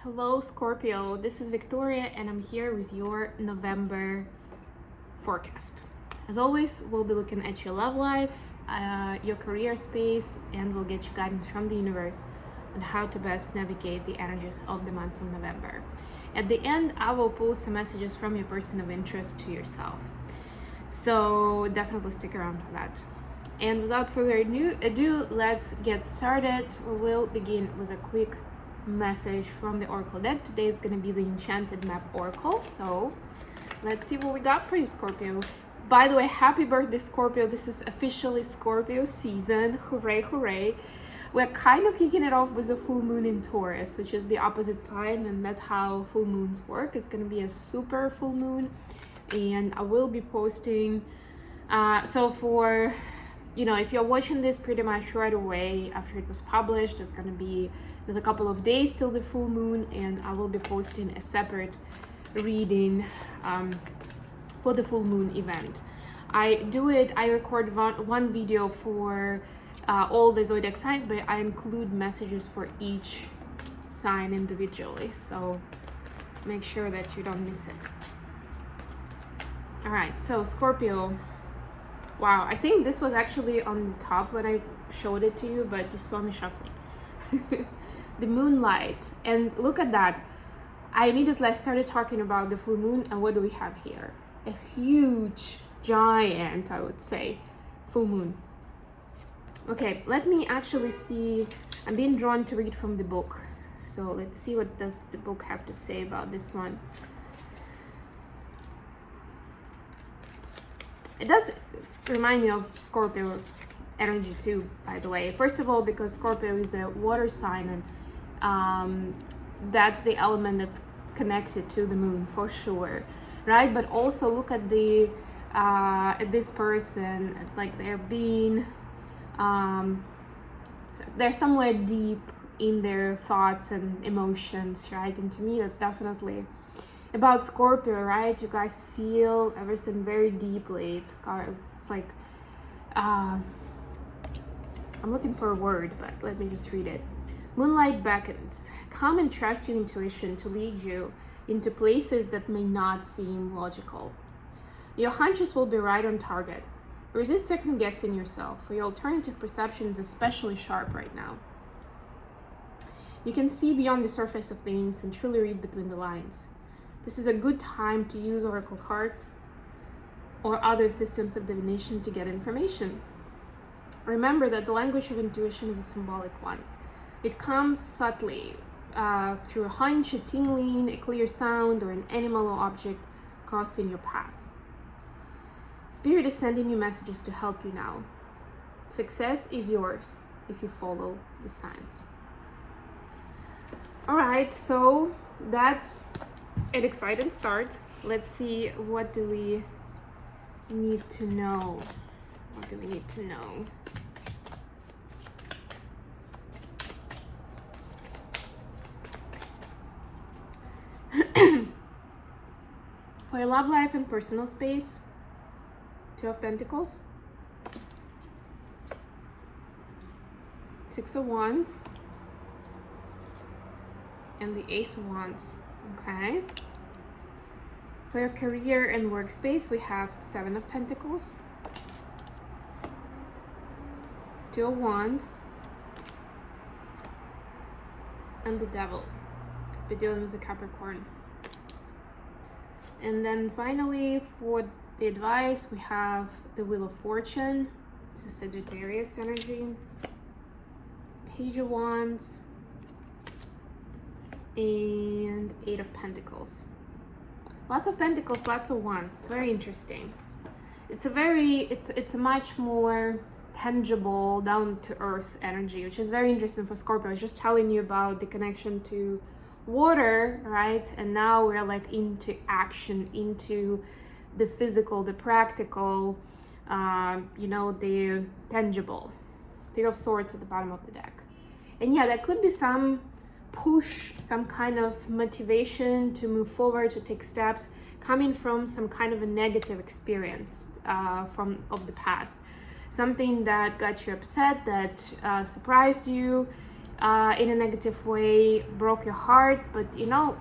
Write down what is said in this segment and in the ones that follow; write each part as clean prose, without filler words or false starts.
Hello Scorpio, this is Victoria and I'm here with your November forecast. As always, we'll be looking at your love life, your career space, and we'll get you guidance from the universe on how to best navigate the energies of the month of November. At the end, I will pull some messages from your person of interest to yourself. So definitely stick around for that. And without further ado, let's get started. We will begin with a quick message from the Oracle deck. Today is going to be the Enchanted Map Oracle. So let's see what we got for you, Scorpio. By the way, happy birthday, Scorpio. This is officially Scorpio season. Hooray, hooray. We're kind of kicking it off with a full moon in Taurus, which is the opposite sign, and that's how full moons work. It's going to be a super full moon, and I will be posting. So for if you're watching this pretty much right away after it was published, it's going to be a couple of days till the full moon, and I will be posting a separate reading for the full moon event. I record one video for all the zodiac signs, but I include messages for each sign individually, so make sure that you don't miss it. All right, so Scorpio. Wow, I think this was actually on the top when I showed it to you, but you saw me shuffling. The moonlight, and look at that. I immediately started talking about the full moon, and what do we have here? A huge, giant, I would say, full moon. Okay, let me actually see. I'm being drawn to read from the book, so let's see what does the book have to say about this one. It does remind me of Scorpio energy too, by the way. First of all, because Scorpio is a water sign, and that's the element that's connected to the moon for sure, right? But also look at the at this person, like they're being they're somewhere deep in their thoughts and emotions, right? And to me, that's definitely about Scorpio, right? You guys feel everything very deeply. It's like I'm looking for a word, but let me just read it. Moonlight beckons. Come and trust your intuition to lead you into places that may not seem logical. Your hunches will be right on target. Resist second guessing yourself, for your alternative perception is especially sharp right now. You can see beyond the surface of things and truly read between the lines. This is a good time to use oracle cards or other systems of divination to get information. Remember that the language of intuition is a symbolic one. It comes subtly through a hunch, a tingling, a clear sound, or an animal or object crossing your path. Spirit is sending you messages to help you now. Success is yours if you follow the signs. All right, so that's an exciting start. Let's see, what do we need to know? What do we need to know? For your love life and personal space, Two of Pentacles, Six of Wands, and the Ace of Wands. Okay. For your career and workspace, we have Seven of Pentacles, Two of Wands, and the Devil. Could be dealing with a Capricorn. And then finally, for the advice, we have the Wheel of Fortune. This is Sagittarius energy, Page of Wands, and Eight of Pentacles. Lots of Pentacles, lots of Wands. It's very interesting. It's a much more tangible, down to earth energy, which is very interesting for Scorpio. I was just telling you about the connection to water, right? And now we're like into action, into the physical, the practical, the tangible. Three of Swords at the bottom of the deck. And yeah, there could be some push, some kind of motivation to move forward, to take steps, coming from some kind of a negative experience of the past. Something that got you upset, that surprised you, in a negative way, broke your heart. But you know,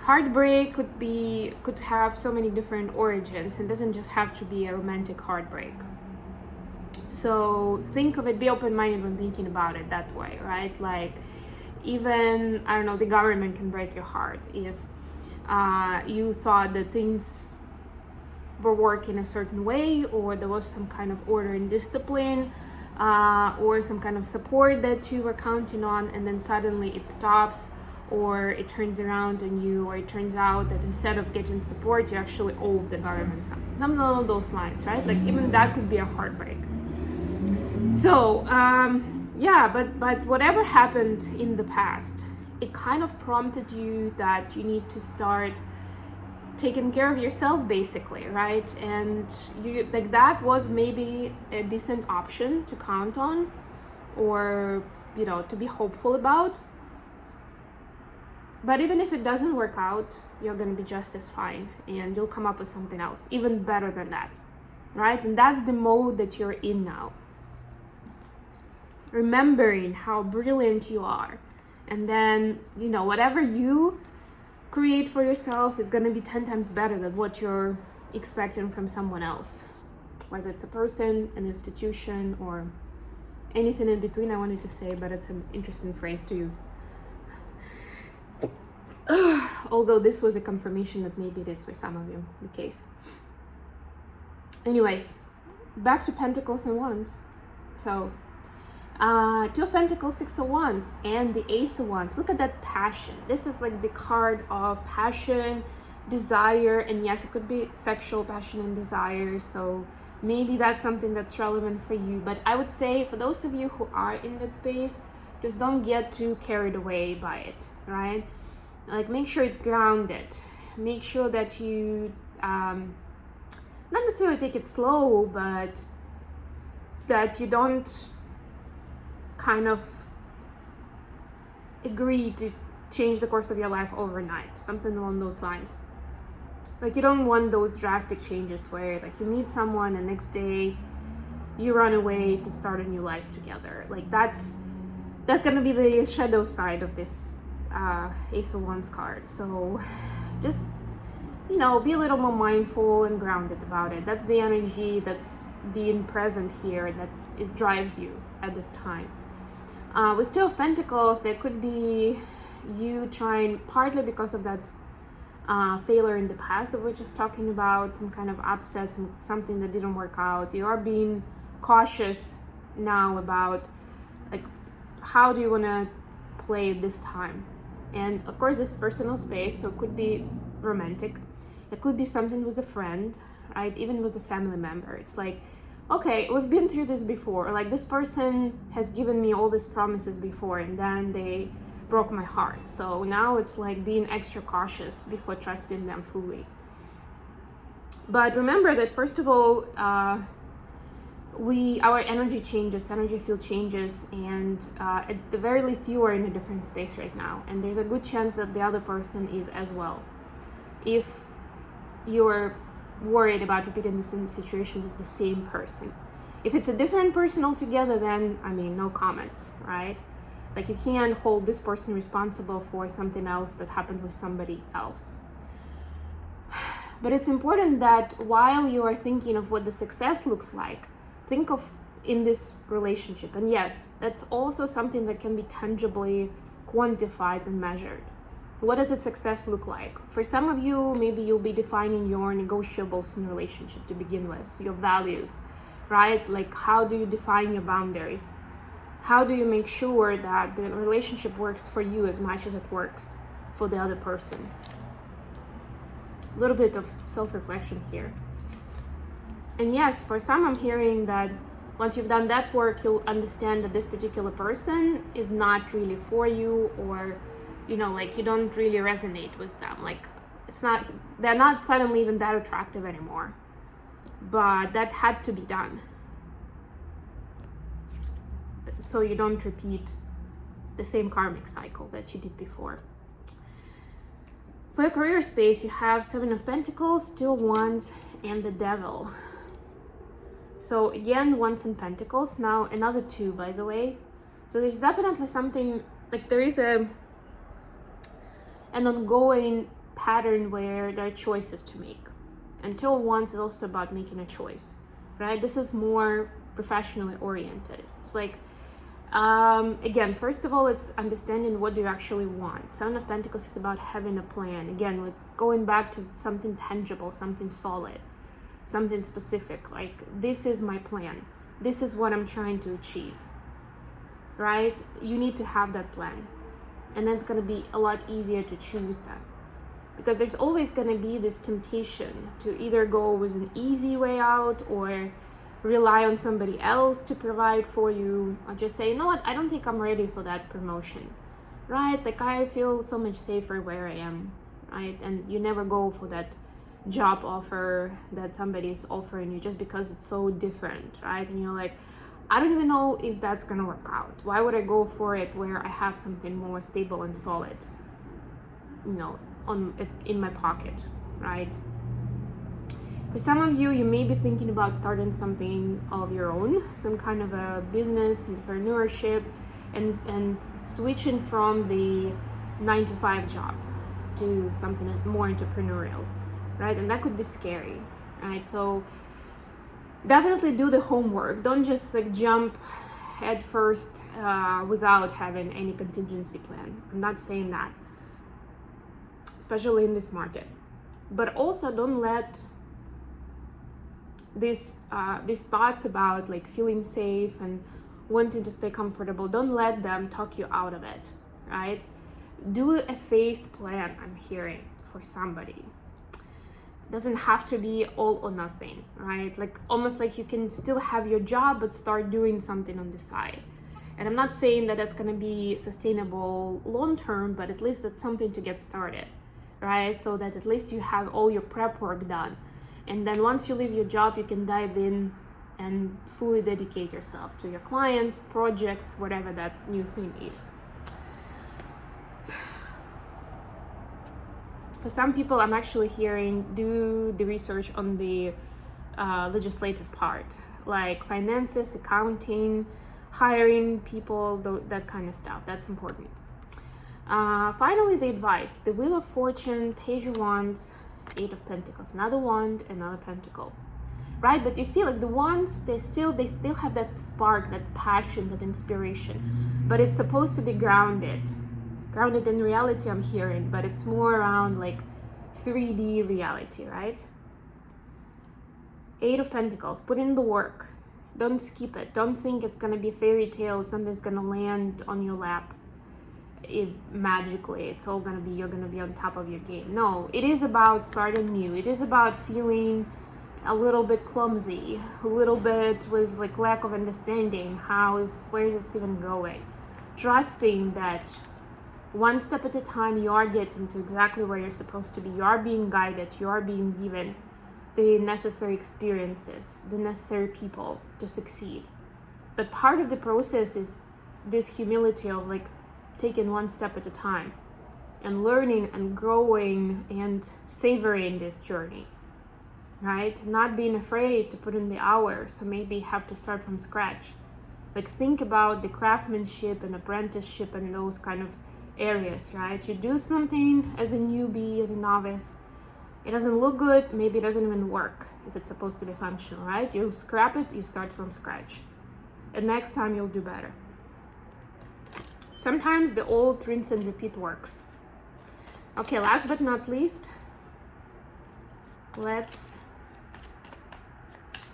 heartbreak could have so many different origins. It doesn't just have to be a romantic heartbreak. So think of it, be open-minded when thinking about it that way, right? Like, even, I don't know, the government can break your heart if you thought that things were working a certain way, or there was some kind of order and discipline, or some kind of support that you were counting on, and then suddenly it stops, or it turns around on you, or it turns out that instead of getting support, you actually owe the government something along those lines, right? Like, even that could be a heartbreak. So yeah, but whatever happened in the past, it kind of prompted you that you need to start taking care of yourself, basically, right? And you, like, that was maybe a decent option to count on, or, you know, to be hopeful about. But even if it doesn't work out, you're going to be just as fine, and you'll come up with something else even better than that, right? And that's the mode that you're in now, remembering how brilliant you are. And then, you know, whatever you create for yourself is going to be 10 times better than what you're expecting from someone else, whether it's a person, an institution, or anything in between. I wanted to say, but it's an interesting phrase to use. Although this was a confirmation that maybe it is for some of you the case. Anyways, back to Pentacles and Wands. So Two of Pentacles, Six of Wands, and the Ace of Wands. Look at that passion. This is like the card of passion, desire, and yes, it could be sexual passion and desire. So maybe that's something that's relevant for you. But I would say for those of you who are in that space, just don't get too carried away by it, right? Like, make sure it's grounded. Make sure that you not necessarily take it slow, but that you don't kind of agree to change the course of your life overnight, something along those lines. Like, you don't want those drastic changes where, like, you meet someone and next day you run away to start a new life together. Like, that's gonna be the shadow side of this Ace of Wands card. So just, you know, be a little more mindful and grounded about it. That's the energy that's being present here, that it drives you at this time. With Two of Pentacles, there could be you trying, partly because of that failure in the past that we're just talking about, some kind of upsets and something that didn't work out. You are being cautious now about, like, how do you want to play it this time. And of course, this is personal space, so it could be romantic, it could be something with a friend, right? Even with a family member. It's like, okay, we've been through this before. Like, this person has given me all these promises before, and then they broke my heart. So now it's like being extra cautious before trusting them fully. But remember that, first of all, our energy changes, energy field changes, and at the very least you are in a different space right now, and there's a good chance that the other person is as well. If you're worried about repeating the same situation with the same person, if it's a different person altogether, then I mean, no comments, right? Like, you can't hold this person responsible for something else that happened with somebody else. But it's important that while you are thinking of what the success looks like, think of in this relationship. And yes, that's also something that can be tangibly quantified and measured. What does its success look like? For some of you, maybe you'll be defining your negotiables in a relationship to begin with, your values, right? Like, how do you define your boundaries? How do you make sure that the relationship works for you as much as it works for the other person? A little bit of self-reflection here. And yes, for some, I'm hearing that once you've done that work, you'll understand that this particular person is not really for you, or, you know, like, you don't really resonate with them. Like, they're not suddenly even that attractive anymore. But that had to be done, so you don't repeat the same karmic cycle that you did before. For your career space, you have Seven of Pentacles, Two of Wands, and the Devil. So again, Wands and Pentacles. Now another two, by the way. So there's definitely something, like there is an ongoing pattern where there are choices to make. And Tarot of Wands is also about making a choice, right? This is more professionally oriented. It's like, again, first of all, it's understanding what do you actually want. Seven of Pentacles is about having a plan. Again, we're going back to something tangible, something solid, something specific. Like, this is my plan. This is what I'm trying to achieve, right? You need to have that plan. And then it's going to be a lot easier to choose that. Because there's always going to be this temptation to either go with an easy way out or rely on somebody else to provide for you, or just say, you know what, I don't think I'm ready for that promotion, right? Like, I feel so much safer where I am, right? And you never go for that job offer that somebody's offering you just because it's so different, right? And you're like, I don't even know if that's gonna work out. Why would I go for it where I have something more stable and solid, you know, in my pocket, right? For some of you, you may be thinking about starting something of your own, some kind of a business, entrepreneurship, and switching from the 9-to-5 job to something more entrepreneurial, right? And that could be scary, right? So definitely do the homework. Don't just like jump head first without having any contingency plan. I'm not saying that, especially in this market. But also don't let these thoughts about like feeling safe and wanting to stay comfortable, don't let them talk you out of it, right? Do a phased plan, I'm hearing, for somebody. Doesn't have to be all or nothing, right? Like almost like you can still have your job but start doing something on the side. And I'm not saying that that's going to be sustainable long term, but at least that's something to get started, right? So that at least you have all your prep work done. And then once you leave your job, you can dive in and fully dedicate yourself to your clients, projects, whatever that new thing is. For some people, I'm actually hearing do the research on the legislative part, like finances, accounting, hiring people, that kind of stuff. That's important. Finally, the advice: the Wheel of Fortune, Page of Wands, Eight of Pentacles, another wand, another pentacle, right? But you see, like the wands, they still have that spark, that passion, that inspiration, but it's supposed to be grounded in reality, I'm hearing, but it's more around like 3D reality, right? Eight of Pentacles, put in the work. Don't skip it. Don't think it's gonna be a fairy tale, something's gonna land on your lap magically. It's all gonna be, you're gonna be on top of your game. No, it is about starting new. It is about feeling a little bit clumsy, a little bit with like lack of understanding. Where is this even going? Trusting that one step at a time you are getting to exactly where you're supposed to be. You are being guided, you are being given the necessary experiences, the necessary people to succeed. But part of the process is this humility of like taking one step at a time and learning and growing and savoring this journey, right? Not being afraid to put in the hours, so maybe have to start from scratch. Like think about the craftsmanship and apprenticeship and those kind of areas, right? You do something as a newbie, as a novice, it doesn't look good, maybe it doesn't even work if it's supposed to be functional, right? You scrap it, you start from scratch, and next time you'll do better. Sometimes the old rinse and repeat works. Okay, last but not least, let's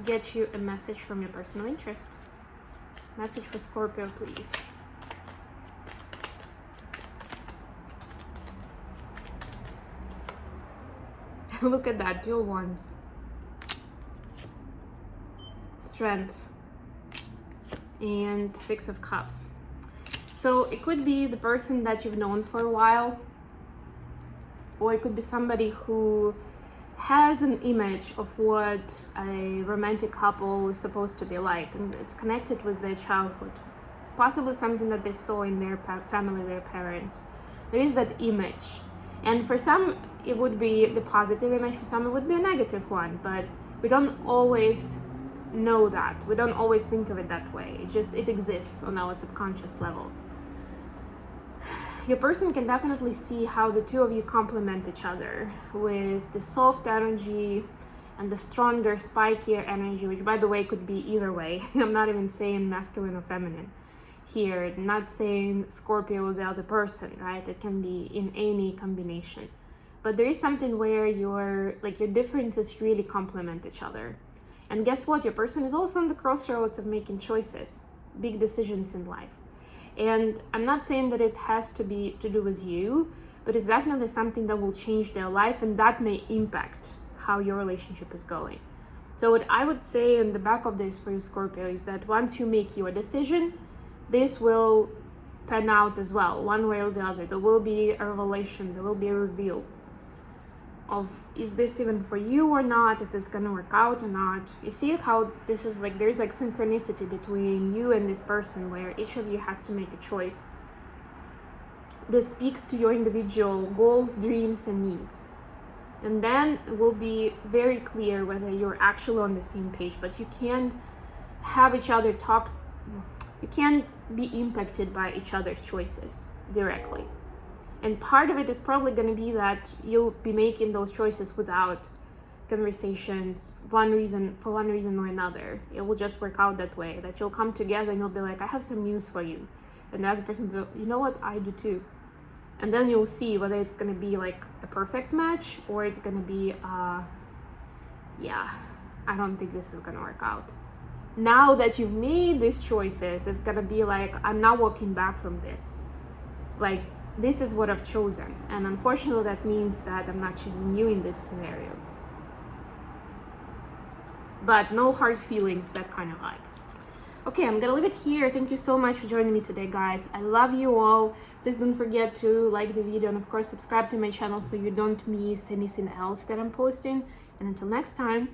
get you a message from your personal interest. Message for Scorpio, please. Look at that, Two of Wands. Strength. And Six of Cups. So it could be the person that you've known for a while, or it could be somebody who has an image of what a romantic couple is supposed to be like, and it's connected with their childhood, possibly something that they saw in their family, their parents. There is that image, and for some it would be the positive image, for some it would be a negative one, but we don't always know that. We don't always think of it that way. It exists on our subconscious level. Your person can definitely see how the two of you complement each other with the soft energy and the stronger, spikier energy, which by the way could be either way. I'm not even saying masculine or feminine here, not saying Scorpio is the other person, right? It can be in any combination. But there is something where your differences really complement each other. And guess what? Your person is also on the crossroads of making choices, big decisions in life. And I'm not saying that it has to be to do with you, but it's definitely something that will change their life, and that may impact how your relationship is going. So what I would say in the back of this for you, Scorpio, is that once you make your decision, this will pan out as well, one way or the other. There will be a revelation, there will be a reveal of, is this even for you or not? Is this gonna work out or not? You see how this is like, there's like synchronicity between you and this person where each of you has to make a choice. This speaks to your individual goals, dreams, and needs. And then it will be very clear whether you're actually on the same page, but you can't have each other talk, you can't be impacted by each other's choices directly. And part of it is probably going to be that you'll be making those choices without conversations, for one reason or another. It will just work out that way, that you'll come together and you'll be like, I have some news for you. And the other person will be, you know what, I do too. And then you'll see whether it's going to be like a perfect match or it's going to be, yeah, I don't think this is going to work out. Now that you've made these choices, it's going to be like, I'm not walking back from this. Like, this is what I've chosen. And unfortunately, that means that I'm not choosing you in this scenario. But no hard feelings, that kind of vibe. Okay, I'm gonna leave it here. Thank you so much for joining me today, guys. I love you all. Please don't forget to like the video and of course subscribe to my channel so you don't miss anything else that I'm posting. And until next time,